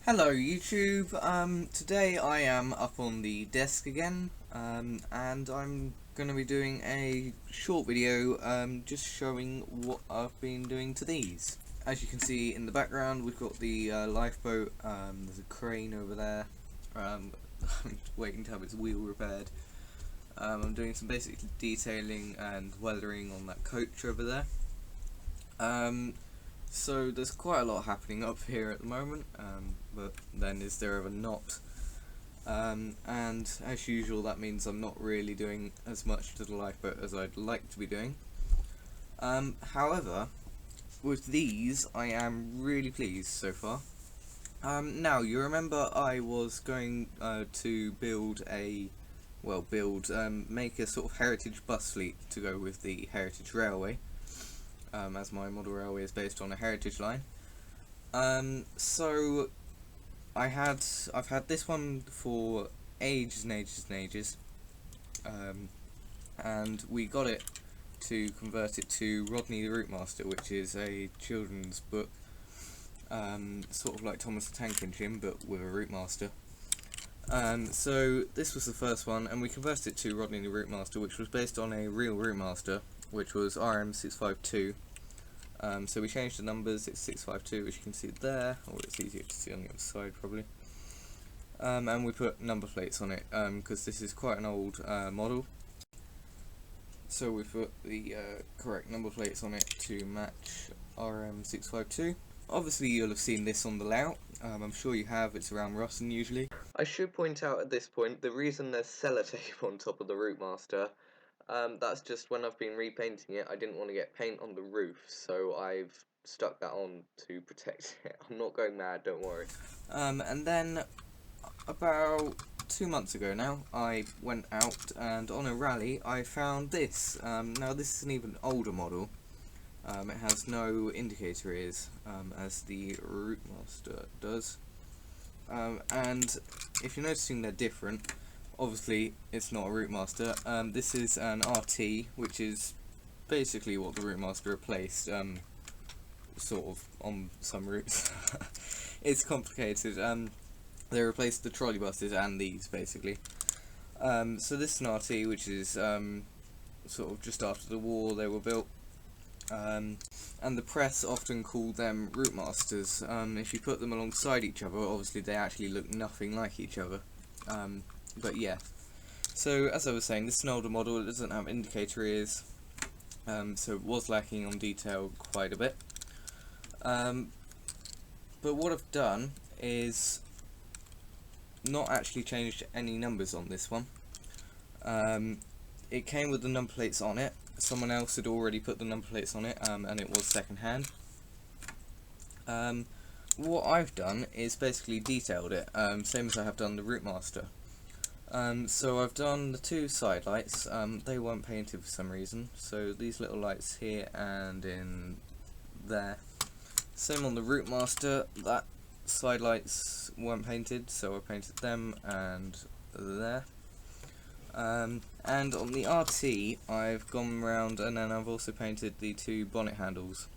Hello YouTube, today I am up on the desk again, and I'm going to be doing a short video just showing what I've been doing to these. As you can see in the background, we've got the lifeboat. There's a crane over there. I'm waiting to have its wheel repaired. I'm doing some basic detailing and weathering on that coach over there. So there's quite a lot happening up here at the moment, but then is there ever not? And as usual, that means I'm not really doing as much to the lifeboat as I'd like to be doing. However, with these I am really pleased so far. Now you remember I was going to build make a sort of heritage bus fleet to go with the heritage railway. As my model railway is based on a heritage line. So I've had this one for ages and ages and ages, and we got it to convert it to Rodney Routemaster, which is a children's book, sort of like Thomas the Tank Engine but with a Routemaster. So this was the first one, and we converted it to Rodney Routemaster, which was based on a real Routemaster, which was RM652. So we changed the numbers. It's 652, as you can see there, or it's easier to see on the other side probably. And we put number plates on it because this is quite an old model. So we put the correct number plates on it to match RM652. Obviously you'll have seen this on the layout. I'm sure you have. It's around Ruston usually. I should point out at this point the reason there's sellotape on top of the Routemaster. That's just when I've been repainting it, I didn't want to get paint on the roof, so I've stuck that on to protect it. I'm not going mad, don't worry. And then, about 2 months ago now, I went out and on a rally I found this. Now this is an even older model. It has no indicator ears, as the Routemaster does. And if you're noticing they're different, obviously it's not a Routemaster. This is an RT, which is basically what the Routemaster replaced, sort of, on some routes. It's complicated. They replaced the trolley buses and these, basically. So this is an RT, which is sort of just after the war they were built. And the press often call them Routemasters. If you put them alongside each other, obviously they actually look nothing like each other. But yeah, so as I was saying, this is an older model. It doesn't have indicator ears, so it was lacking on detail quite a bit. But what I've done is not actually changed any numbers on this one. It came with the number plates on it. Someone else had already put the number plates on it, and it was second hand. What I've done is basically detailed it, same as I have done the Routemaster. So I've done the two side lights. They weren't painted for some reason, so these little lights here and in there. Same on the Routemaster, that side lights weren't painted, so I painted them and there. And on the RT I've gone around and then I've also painted the two bonnet handles.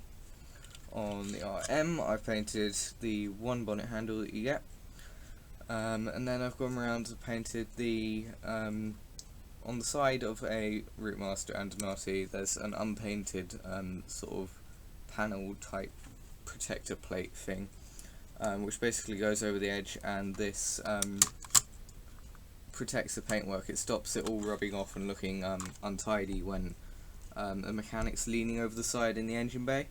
On the RM I've painted the one bonnet handle that you get. And then I've gone around and painted the, on the side of a Routemaster and an RT, there's an unpainted sort of panel type protector plate thing, which basically goes over the edge, and this protects the paintwork. It stops it all rubbing off and looking untidy when a mechanic's leaning over the side in the engine bay.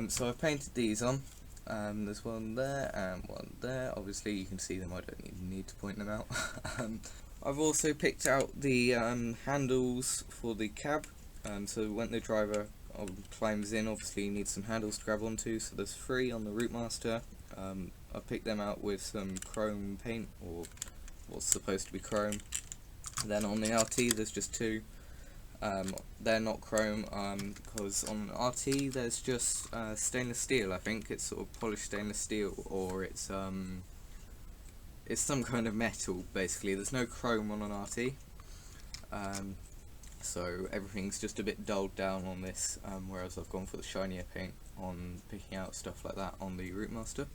So I've painted these on. There's one there and one there. Obviously you can see them, I don't even need to point them out. I've also picked out the handles for the cab, so when the driver climbs in, obviously you need some handles to grab onto, so there's 3 on the Routemaster. I've picked them out with some chrome paint, or what's supposed to be chrome. Then on the RT there's just 2. They're not chrome, because on RT there's just stainless steel. I think it's sort of polished stainless steel, or it's some kind of metal basically. There's no chrome on an RT, so everything's just a bit dulled down on this, whereas I've gone for the shinier paint on picking out stuff like that on the Routemaster.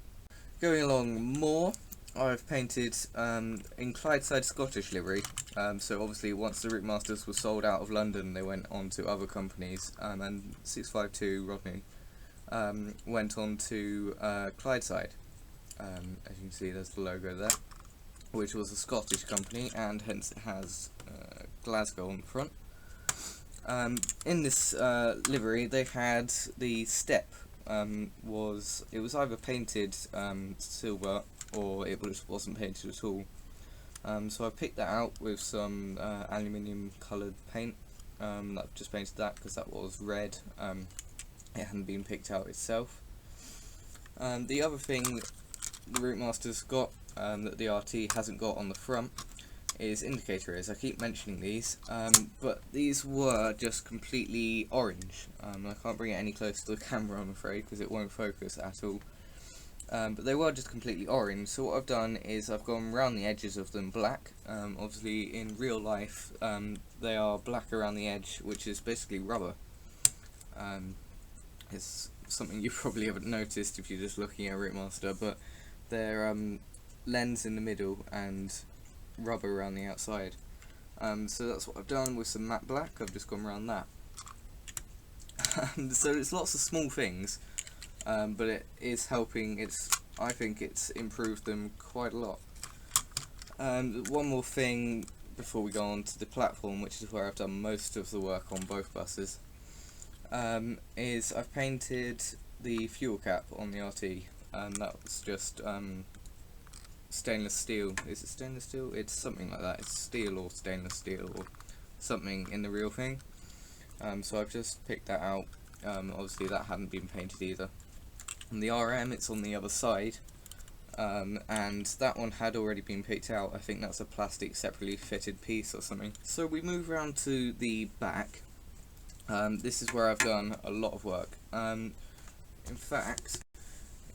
Going along more, I've painted in Clydeside Scottish livery. So obviously once the Routemasters were sold out of London, they went on to other companies, and 652 Rodney went on to Clydeside. As you can see, there's the logo there, which was a Scottish company, and hence it has Glasgow on the front. In this livery, they had the step was either painted silver or it wasn't painted at all. So I picked that out with some aluminium coloured paint. I've just painted that because that was red. It hadn't been picked out itself. The other thing the Routemaster's got that the RT hasn't got on the front is indicator ears. I keep mentioning these, but these were just completely orange. I can't bring it any closer to the camera, I'm afraid, because it won't focus at all. But they were just completely orange, so what I've done is I've gone around the edges of them black. Obviously in real life they are black around the edge, which is basically rubber. It's something you probably haven't noticed if you're just looking at a Routemaster, but they're lens in the middle and rubber around the outside. So that's what I've done with some matte black. I've just gone around that. So it's lots of small things, but it is helping. I think it's improved them quite a lot. One more thing before we go on to the platform, which is where I've done most of the work on both buses, is I've painted the fuel cap on the RT. That was just stainless steel. Is it stainless steel? It's something like that. It's steel or stainless steel or something in the real thing. So I've just picked that out. Obviously that hadn't been painted either. On the RM, it's on the other side, and that one had already been picked out. I think that's a plastic separately fitted piece or something. So we move around to the back. This is where I've done a lot of work. In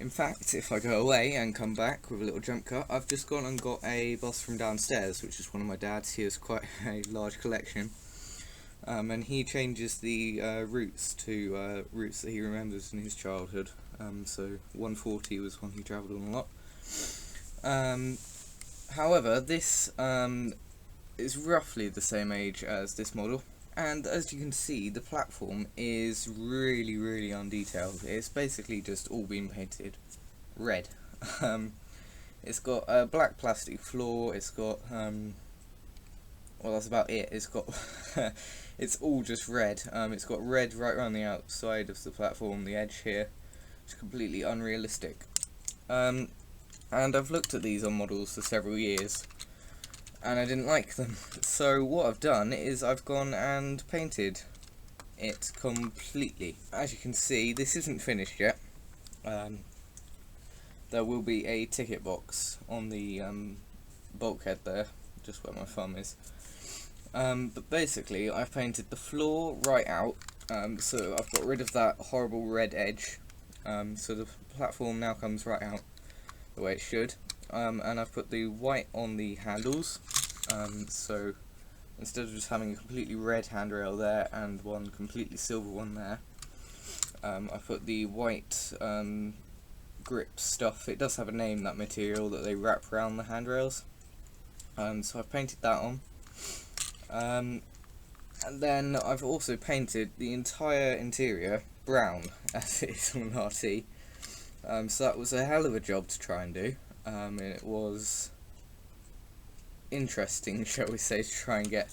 fact, if I go away and come back with a little jump cut, I've just gone and got a bus from downstairs, which is one of my dad's. He has quite a large collection, and he changes the routes to routes that he remembers in his childhood. So 140 was one he travelled on a lot. However, this is roughly the same age as this model. And as you can see, the platform is really, really undetailed. It's basically just all been painted red. It's got a black plastic floor. It's got well, that's about it. It's got it's all just red. It's got red right around the outside of the platform, the edge here. It's completely unrealistic. And I've looked at these on models for several years, and I didn't like them. So what I've done is I've gone and painted it completely. As you can see, this isn't finished yet. There will be a ticket box on the bulkhead there, just where my thumb is. But basically I've painted the floor right out, so I've got rid of that horrible red edge, so the platform now comes right out the way it should. And I've put the white on the handles, so instead of just having a completely red handrail there and one completely silver one there, I put the white grip stuff. It does have a name, that material that they wrap around the handrails, so I've painted that on. And then I've also painted the entire interior brown, as it is on an RT. So that was a hell of a job to try and do. It was interesting, shall we say, to try and get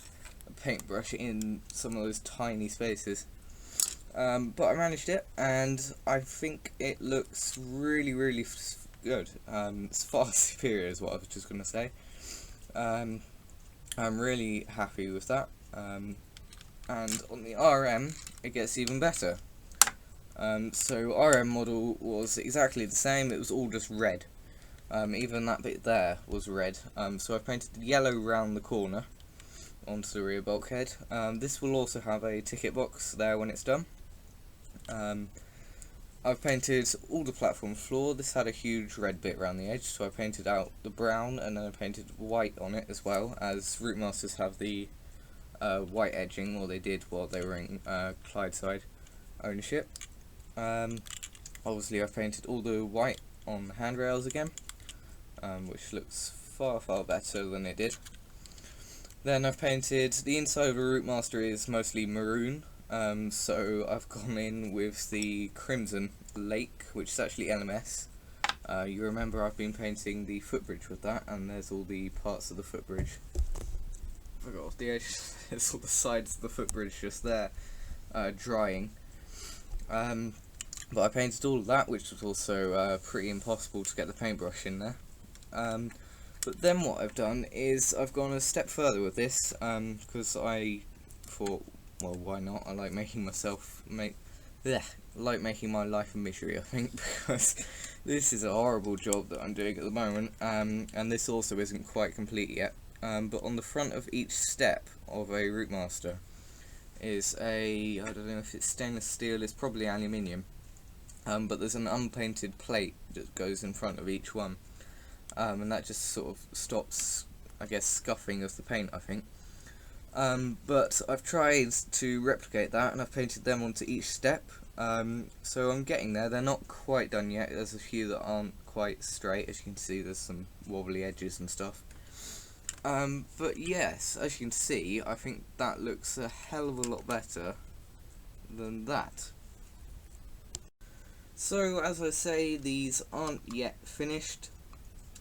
a paintbrush in some of those tiny spaces. But I managed it, and I think it looks really, really good. It's far superior is what I was just going to say. I'm really happy with that. And on the RM, it gets even better. So RM model was exactly the same, it was all just red. Even that bit there was red. So I've painted yellow round the corner onto the rear bulkhead. This will also have a ticket box there when it's done. I've painted all the platform floor. This had a huge red bit around the edge, so I painted out the brown and then I painted white on it as well, as Routemasters have the white edging, or they did while they were in Clydeside ownership. Obviously I've painted all the white on the handrails again, which looks far better than it did. Then I've painted the inside of the Routemaster is mostly maroon, so I've gone in with the Crimson Lake, which is actually LMS. You remember I've been painting the footbridge with that, and there's all the parts of the footbridge. I got off the edge, there's all the sides of the footbridge just there, drying. But I painted all of that, which was also pretty impossible to get the paintbrush in there. But then what I've done is I've gone a step further with this, because I thought, well, why not? I like making making my life a misery, I think, because this is a horrible job that I'm doing at the moment, and this also isn't quite complete yet. But on the front of each step of a Routemaster is I don't know if it's stainless steel, it's probably aluminium, but there's an unpainted plate that goes in front of each one, and that just sort of stops, I guess, scuffing of the paint, I think. But I've tried to replicate that, and I've painted them onto each step, so I'm getting there. They're not quite done yet, there's a few that aren't quite straight, as you can see there's some wobbly edges and stuff. But yes, as you can see, I think that looks a hell of a lot better than that. So, as I say, these aren't yet finished.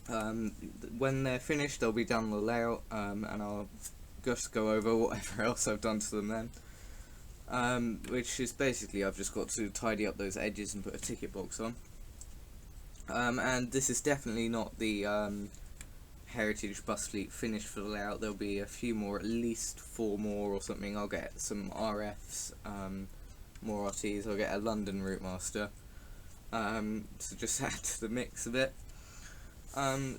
When they're finished, they'll be done the layout, and I'll just go over whatever else I've done to them then. Which is basically, I've just got to tidy up those edges and put a ticket box on. And this is definitely not the Heritage Bus Fleet finished for the layout. There'll be a few more, at least 4 more or something. I'll get some RFs, more RTs, I'll get a London Routemaster, to just add to the mix a bit.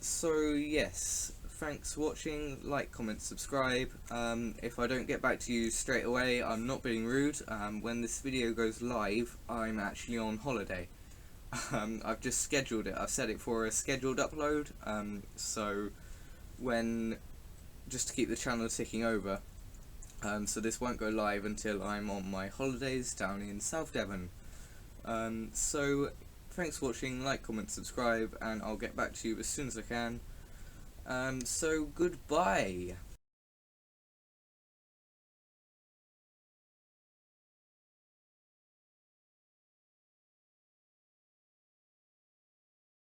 So yes, thanks for watching, like, comment, subscribe. If I don't get back to you straight away, I'm not being rude. When this video goes live, I'm actually on holiday. I've just scheduled it, I've set it for a scheduled upload, so just to keep the channel ticking over, so this won't go live until I'm on my holidays down in South Devon. So thanks for watching, like, comment, subscribe, and I'll get back to you as soon as I can. So goodbye.